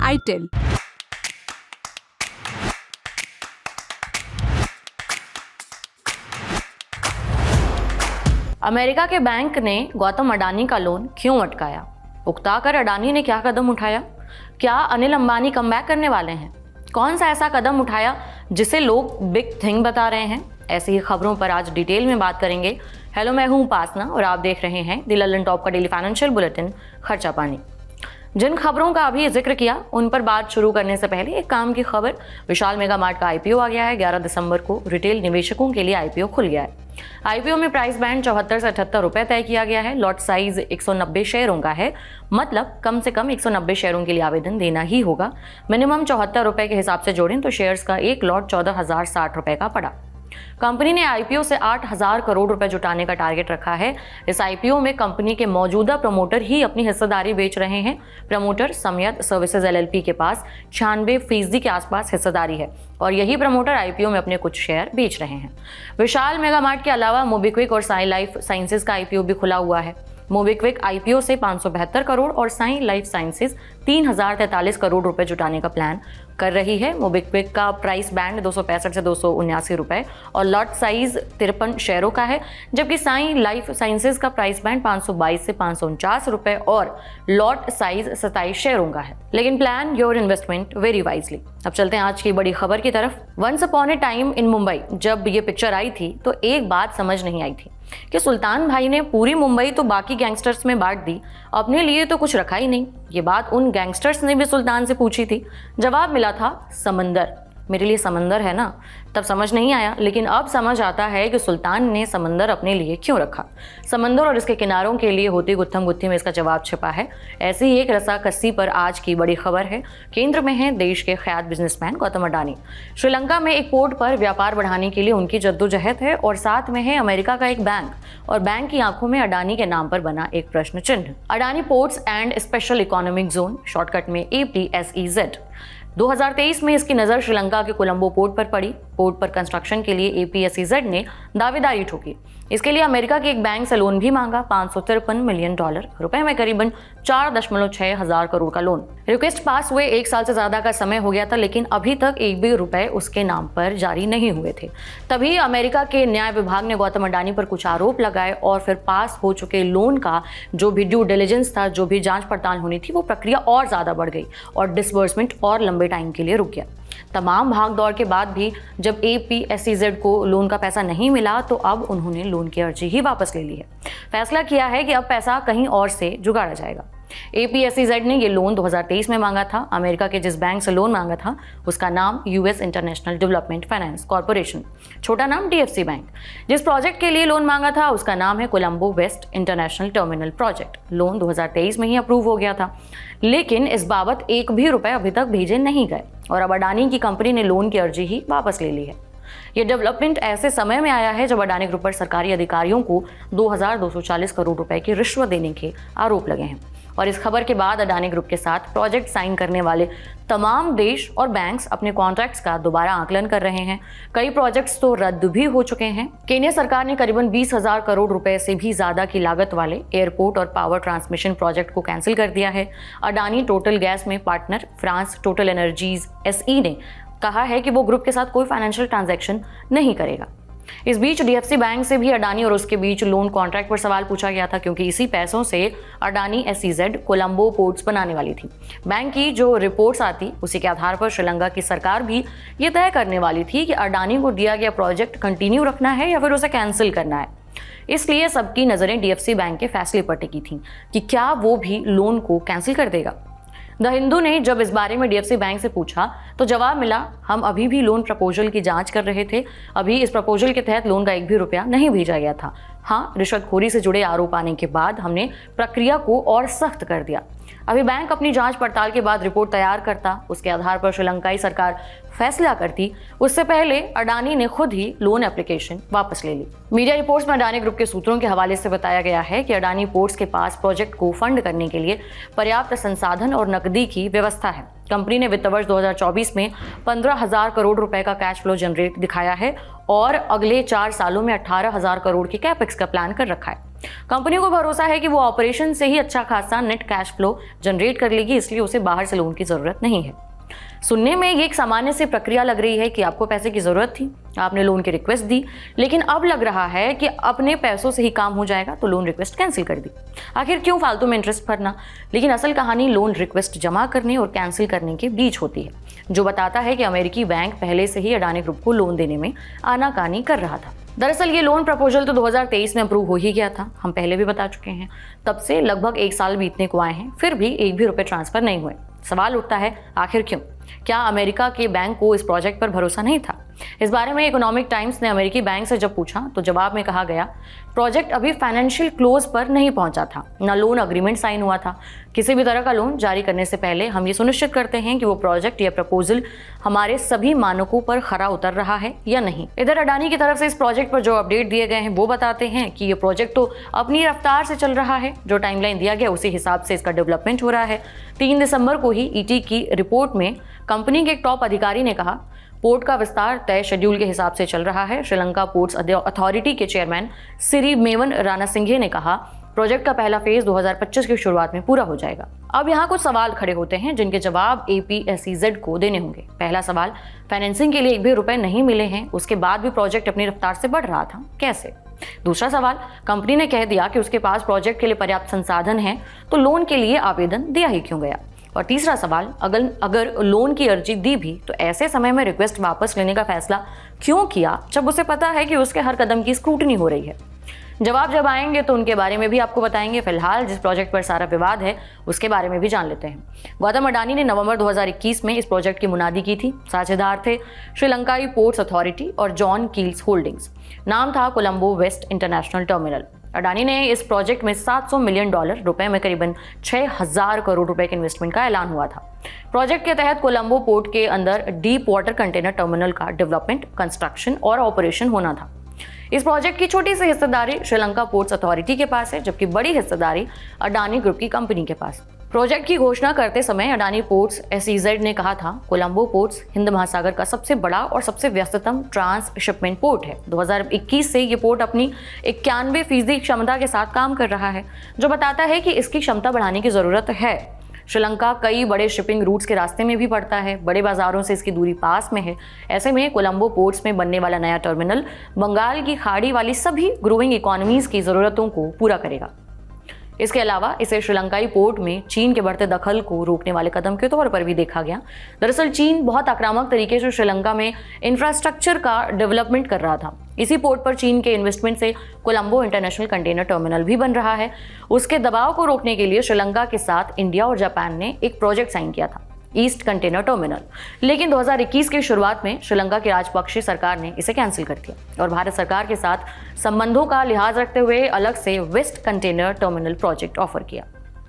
Itel. America के bank ने गौतम अडानी का लोन क्यों अटकाया? उकताकर अडानी ने क्या कदम उठाया? क्या अनिल अंबानी कमबैक करने वाले हैं? कौन सा ऐसा कदम उठाया जिसे लोग बिग थिंग बता रहे हैं? ऐसी ही खबरों पर आज डिटेल में बात करेंगे। हेलो, मैं हूं उपासना और आप देख रहे हैं द लंदन टॉप का डेली फाइनेंशियल बुलेटिन खर्चा पानी। जिन खबरों का अभी जिक्र किया उन पर बात शुरू करने से पहले एक काम की खबर। विशाल मेगा मार्ट का आईपीओ आ गया है। 11 दिसंबर को रिटेल निवेशकों के लिए आईपीओ खुल गया है। आईपीओ में प्राइस बैंड 74 से 78 रुपए तय किया गया है। लॉट साइज 190 शेयरों का है, मतलब कम से कम 190 शेयरों के लिए आवेदन देना ही होगा। मिनिमम 74 रुपए के हिसाब से जोड़ें तो शेयर्स का एक लॉट 14,060 रुपए का पड़ा। कंपनी ने आईपीओ से 8,000 करोड़ रुपए जुटाने का टारगेट रखा है। इस आईपीओ में कंपनी के मौजूदा प्रमोटर ही अपनी हिस्सेदारी बेच रहे हैं। प्रमोटर समियत सर्विसेज एलएलपी के पास 96% के आसपास हिस्सेदारी है और यही प्रमोटर आईपीओ में अपने कुछ शेयर बेच रहे हैं। विशाल मेगा मार्ट के अलावा मोबिक्विक और साइन लाइफ साइंसेज का आईपीओ भी खुला हुआ है। मोबिक्विक आईपीओ से 572 करोड़ और साइन लाइफ साइंसेज 3,043 करोड़ रुपए जुटाने का प्लान कर रही है। मोबिक्विक का प्राइस बैंड 265 से 279 रुपए और लॉट साइज 53 शेयरों का है, जबकि साइन लाइफ साइंसेज का प्राइस बैंड 522 से 549 रुपए और लॉट साइज 27 शेयरों का है। लेकिन plan your investment very wisely. अब चलते हैं आज की बड़ी खबर की तरफ। Once upon a time in Mumbai जब ये पिक्चर आई थी तो एक बात समझ नहीं आई थी कि सुल्तान भाई ने पूरी मुंबई तो बाकी गैंगस्टर्स में बांट दी, अपने लिए तो कुछ रखा ही नहीं। ये बात उन गैंगस्टर्स ने भी सुल्तान से पूछी थी। जवाब मिला था समंदर। मेरे लिए समंदर है ना, तब समझ नहीं आया, लेकिन अब समझ आता है कि सुल्तान ने समंदर अपने लिए क्यों रखा। समंदर और इसके किनारों के लिए होती गुत्थम गुत्थी में इसका जवाब छिपा है। ऐसी ही एक रस्साकस्सी पर आज की बड़ी खबर है। केंद्र में है देश के ख्यात बिजनेसमैन गौतम अडानी। श्रीलंका में एक पोर्ट पर व्यापार बढ़ाने के लिए उनकी जद्दोजहद है और साथ में है अमेरिका का एक बैंक और बैंक की आंखों में अडानी के नाम पर बना एक प्रश्न चिन्ह। Adani ports and special economic zone, shortcut में APSEZ। 2023 में इसकी नज़र श्रीलंका के कोलंबो पोर्ट पर पड़ी। पोर्ट पर कंस्ट्रक्शन के लिए APSEZ ने दावेदारी ठोकी। इसके लिए अमेरिका के एक बैंक से लोन भी मांगा। $553 मिलियन रुपए में करीबन 4.6 हजार करोड़ का लोन। रिक्वेस्ट पास हुए 1 साल से ज्यादा का समय हो गया था, लेकिन अभी तक एक भी रुपए उसके नाम पर जारी नहीं हुए थे। तभी अमेरिका के न्याय विभाग ने गौतम अडानी पर कुछ आरोप लगाए और फिर पास हो चुके लोन का जो भी ड्यू डिलिजेंस था, जो भी जांच पड़ताल होनी थी, वो प्रक्रिया और ज्यादा बढ़ गई और डिसबर्समेंट और लंबे टाइम के लिए रुक गया। तमाम भाग दौड़ के बाद भी जब APSEZ को लोन का पैसा नहीं मिला तो अब उन्होंने लोन की अर्जी ही वापस ले ली है। फैसला किया है कि अब पैसा कहीं और से जुगाड़ा जाएगा। APSEZ ने ये लोन 2023 में मांगा था। अमेरिका के जिस बैंक से लोन मांगा था उसका नाम US international development finance corporation, छोटा नाम DFC बैंक। जिस प्रोजेक्ट के लिए लोन मांगा था उसका नाम है Colombo west international terminal project. Loan 2023 में ही अप्रूव हो गया था, लेकिन इस बाबत एक भी रुपए अभी तक भेजे नहीं गए और अब अडानी की कंपनी ने लोन की अर्जी ही वापस ले ली है। ये डेवलपमेंट ऐसे समय में आया है जब अडानी ग्रुप पर सरकारी अधिकारियों को 2,240 करोड़ रुपए की रिश्वत देने के आरोप लगे हैं और इस खबर के बाद अडानी ग्रुप के साथ प्रोजेक्ट साइन करने वाले तमाम देश और बैंक्स अपने कॉन्ट्रैक्ट्स का दोबारा आकलन कर रहे हैं। कई प्रोजेक्ट्स तो रद्द भी हो चुके हैं। केन्या सरकार ने करीबन 20,000 करोड़ रुपए से भी ज्यादा की लागत वाले एयरपोर्ट और पावर ट्रांसमिशन प्रोजेक्ट को कैंसिल कर दिया है। अडानी टोटल गैस में partner France total energies SE ने कहा है कि वो ग्रुप के साथ कोई फाइनेंशियल ट्रांजैक्शन नहीं करेगा। इस बीच DFC बैंक से भी अडानी और उसके बीच लोन कॉन्ट्रैक्ट पर सवाल पूछा गया था, क्योंकि इसी पैसों से अडानी SEZ कोलंबो पोर्ट्स बनाने वाली थी। बैंक की जो रिपोर्ट्स आती उसी के आधार पर श्रीलंका की सरकार भी ये तय करने वाली थी कि अडानी को दिया गया प्रोजेक्ट कंटिन्यू रखना है या फिर उसे कैंसिल करना है। इसलिए सबकी नजरें DFC बैंक के फैसले पर टिकी थी कि क्या वो भी लोन को कैंसिल कर देगा। द हिंदू ने जब इस बारे में DFC बैंक से पूछा तो जवाब मिला, हम अभी भी लोन प्रपोजल की जांच कर रहे थे। अभी इस प्रपोजल के तहत लोन का एक भी रुपया नहीं भेजा गया था। हाँ, रिश्वतखोरी से जुड़े आरोप आने के बाद हमने प्रक्रिया को और सख्त कर दिया। अभी बैंक अपनी जांच पड़ताल के बाद रिपोर्ट तैयार करता, उसके आधार पर श्रीलंकाई सरकार फैसला करती। उससे पहले अडानी ने खुद ही लोन एप्लीकेशन वापस ले ली। मीडिया रिपोर्ट्स में अडानी ग्रुप के सूत्रों के हवाले से बताया गया है कि अडानी पोर्ट्स के पास प्रोजेक्ट को फंड करने के लिए पर्याप्त संसाधन और नकदी की व्यवस्था है। कंपनी ने वित्त वर्ष 2024 में 15,000 करोड़ रुपए का कैश फ्लो जनरेट दिखाया है और अगले 4 सालों में 18,000 करोड़ की कैपेक्स का प्लान कर रखा है। कंपनी को भरोसा है कि वो ऑपरेशन से ही अच्छा खासा नेट कैश फ्लो जनरेट कर लेगी, इसलिए उसे बाहर से लोन की जरूरत नहीं है। सुनने में ये एक सामान्य सी प्रक्रिया लग रही है कि आपको पैसे की जरूरत थी, आपने लोन की रिक्वेस्ट दी, लेकिन अब लग रहा है कि अपने पैसों से ही काम हो जाएगा तो लोन रिक्वेस्ट कैंसिल कर दी। आखिर क्यों फालतू में इंटरेस्ट भरना? लेकिन असल कहानी लोन रिक्वेस्ट जमा करने और कैंसिल करने के बीच होती है, जो बताता है कि अमेरिकी बैंक पहले से ही अडानी ग्रुप को लोन देने में आनाकानी कर रहा था। दरअसल ये लोन प्रपोजल तो 2023 में अप्रूव हो ही गया था, हम पहले भी बता चुके हैं। तब से लगभग 1 साल बीतने को आए हैं, फिर भी एक भी रुपए ट्रांसफर नहीं हुए। सवाल उठता है, आखिर क्यों? क्या अमेरिका के बैंक को इस प्रोजेक्ट पर भरोसा नहीं था? इस बारे में इकोनॉमिक टाइम्स ने अमेरिकी बैंक से जब पूछा तो जवाब में कहा गया, प्रोजेक्ट अभी फाइनेंशियल क्लोज पर नहीं पहुंचा था, न लोन अग्रीमेंट साइन हुआ था। किसी भी तरह का लोन जारी करने से पहले हम ये सुनिश्चित करते हैं कि वो प्रोजेक्ट या प्रपोजल हमारे सभी मानकों पर खरा उतर रहा है या नहीं। इधर अडानी की तरफ से इस प्रोजेक्ट पर जो अपडेट दिए गए हैं वो बताते हैं कि ये प्रोजेक्ट तो अपनी रफ्तार से चल रहा है, जो टाइमलाइन दिया गया उसी हिसाब से इसका डेवलपमेंट हो रहा है। 3 दिसंबर को ही ईटी की रिपोर्ट में कंपनी के एक टॉप अधिकारी ने कहा, पोर्ट का विस्तार तय शेड्यूल के हिसाब से चल रहा है। श्रीलंका पोर्ट्स अथॉरिटी के चेयरमैन सिरी मेवन रानासिंघे ने कहा, प्रोजेक्ट का पहला फेज 2025 की शुरुआत में पूरा हो जाएगा। अब यहाँ कुछ सवाल खड़े होते हैं जिनके जवाब APSEZ को देने होंगे। पहला सवाल, फाइनेंसिंग के लिए एक भी रुपए नहीं मिले हैं, उसके बाद भी प्रोजेक्ट अपनी रफ्तार से बढ़ रहा था, कैसे? दूसरा सवाल, कंपनी ने कह दिया कि उसके पास प्रोजेक्ट के लिए पर्याप्त संसाधन है, तो लोन के लिए आवेदन दिया ही क्यों गया? और तीसरा सवाल, अगर लोन की अर्जी दी भी तो ऐसे समय में रिक्वेस्ट वापस लेने का फैसला क्यों किया जब उसे पता है कि उसके हर कदम की स्क्रूटनी हो रही है? जवाब जब आएंगे तो उनके बारे में भी आपको बताएंगे। फिलहाल जिस प्रोजेक्ट पर सारा विवाद है उसके बारे में भी जान लेते हैं। गौतम अडानी ने नवंबर 2021 में इस प्रोजेक्ट की मुनादी की थी। साझेदार थे श्रीलंकाई पोर्ट्स अथॉरिटी और जॉन कील्स होल्डिंग्स। नाम था Colombo west international terminal. Adani ने इस प्रोजेक्ट में $700 मिलियन रुपए में करीबन 6,000 करोड़ रुपए के इन्वेस्टमेंट का ऐलान हुआ था। प्रोजेक्ट के तहत कोलंबो पोर्ट के अंदर डीप वाटर कंटेनर टर्मिनल का डेवलपमेंट, कंस्ट्रक्शन और ऑपरेशन होना था। इस प्रोजेक्ट की छोटी सी हिस्सेदारी श्रीलंका पोर्ट्स अथॉरिटी के पास है, जबकि बड़ी हिस्सेदारी अडानी ग्रुप की कंपनी के पास। प्रोजेक्ट की घोषणा करते समय अडानी पोर्ट्स SEZ ने कहा था, कोलंबो पोर्ट्स हिंद महासागर का सबसे बड़ा और सबसे व्यस्ततम ट्रांसशिपमेंट पोर्ट है। 2021 से ये पोर्ट अपनी 91% क्षमता के साथ काम कर रहा है, जो बताता है कि इसकी क्षमता बढ़ाने की जरूरत है। श्रीलंका कई बड़े शिपिंग रूट्स के रास्ते में भी पड़ता है, बड़े बाजारों से इसकी दूरी पास में है। ऐसे में कोलंबो पोर्ट्स में बनने वाला नया टर्मिनल बंगाल की खाड़ी वाली सभी ग्रोइंग इकोनॉमीज की जरूरतों को पूरा करेगा। इसके अलावा इसे श्रीलंकाई पोर्ट में चीन के बढ़ते दखल को रोकने वाले कदम के तौर पर भी देखा गया। दरअसल चीन बहुत आक्रामक तरीके से श्रीलंका में इंफ्रास्ट्रक्चर का डेवलपमेंट कर रहा था। इसी पोर्ट पर चीन के इन्वेस्टमेंट से कोलंबो इंटरनेशनल कंटेनर टर्मिनल भी बन रहा है। उसके दबाव को रोकने के लिए श्रीलंका के साथ इंडिया और जापान ने एक प्रोजेक्ट साइन किया था, ईस्ट कंटेनर टर्मिनल। लेकिन 2021 की शुरुआत में श्रीलंका की राजपक्षी सरकार ने इसे कैंसिल कर दिया और भारत सरकार के साथ संबंधों का लिहाज रखते हुए अलग से west container terminal project offer किया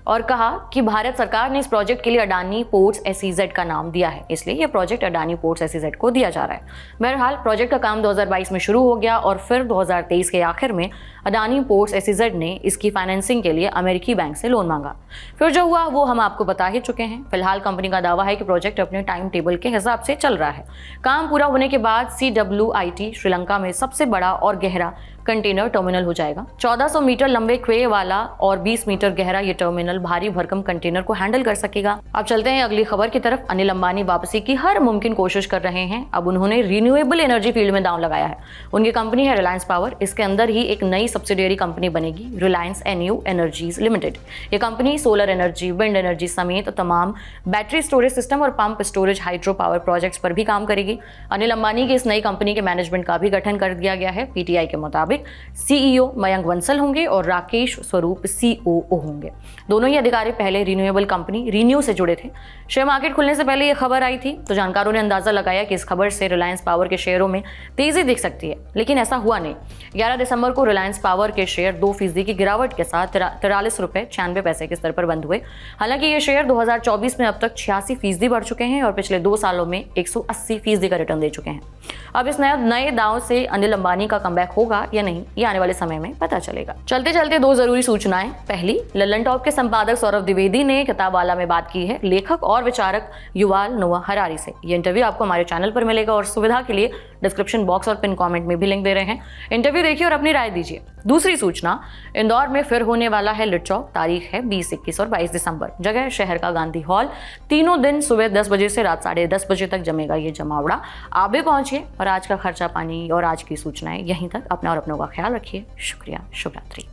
और कहा कि भारत सरकार ने इस प्रोजेक्ट के लिए अडानी पोर्ट्स SEZ का नाम दिया है, इसलिए यह प्रोजेक्ट अडानी पोर्ट्स SEZ को दिया जा रहा है। बहरहाल प्रोजेक्ट का काम 2022 में शुरू हो गया और फिर 2023 के आखिर में अडानी पोर्ट्स SEZ ने इसकी फाइनेंसिंग के लिए अमेरिकी बैंक से लोन मांगा। फिर जो हुआ वो हम आपको बता ही चुके हैं। फिलहाल कंपनी का दावा है कि प्रोजेक्ट अपने टाइम टेबल के हिसाब से चल रहा है। काम पूरा होने के बाद CWIT श्रीलंका में सबसे बड़ा और गहरा कंटेनर टर्मिनल हो जाएगा। 1400 मीटर लंबे क्वे वाला और 20 मीटर गहरा ये टर्मिनल भारी भरकम कंटेनर को हैंडल कर सकेगा। अब चलते हैं अगली खबर की तरफ। अनिल अंबानी वापसी की हर मुमकिन कोशिश कर रहे हैं। अब उन्होंने रिन्यूएबल एनर्जी फील्ड में दांव लगाया है। उनकी कंपनी है रिलायंस पावर। इसके अंदर ही एक नई सब्सिडियरी कंपनी बनेगी, रिलायंस NU एनर्जीज लिमिटेड। ये company solar energy, wind energy समेत तमाम बैटरी स्टोरेज सिस्टम और pump storage hydro power projects पर भी काम करेगी। अनिल अंबानी की इस नई कंपनी के मैनेजमेंट का भी गठन कर दिया गया है। PTI के मुताबिक CEO मयंक बंसल होंगे और राकेश स्वरूप COO होंगे। दोनों ही अधिकारी पहले रिन्यूएबल कंपनी रिन्यू से जुड़े थे। शेयर मार्केट खुलने से पहले यह खबर आई थी तो जानकारों ने अंदाजा लगाया कि इस खबर से रिलायंस पावर के शेयरों में तेजी दिख सकती है, लेकिन ऐसा हुआ नहीं। 11 दिसंबर को रिलायंस पावर के शेयर 2% की गिरावट के साथ 43 रुपए 96 पैसे के स्तर पर बंद हुए। हालांकि ये शेयर 2024 में अब तक 86% बढ़ चुके हैं और पिछले 2 सालों में 180% का रिटर्न दे चुके हैं। अब इस नए दांव से अनिल अंबानी का कमबैक होगा या नहीं, ये आने वाले समय में पता चलेगा। चलते चलते दो जरूरी सूचनाएं। पहली, लल्लन टॉप के संपादक सौरभ द्विवेदी ने किताबवाला में बात की है लेखक और विचारक युवाल नोआ हरारी से। ये इंटरव्यू आपको हमारे चैनल पर मिलेगा और सुविधा के लिए डिस्क्रिप्शन बॉक्स और पिन कमेंट में भी लिंक दे रहे हैं। इंटरव्यू देखिए और अपनी राय दीजिए। दूसरी सूचना, इंदौर में फिर होने वाला है लिट चौक। तारीख है 20, 21 और 22 दिसंबर। जगह शहर का गांधी हॉल। तीनों दिन सुबह 10 बजे से रात 10:30 बजे तक जमेगा ये जमावड़ा। आप भी पहुंचिए और आज का खर्चा पानी और आज की सूचनाएं यहीं तक। अपना और अपनों का ख्याल रखिए। शुक्रिया। शुभ रात्रि।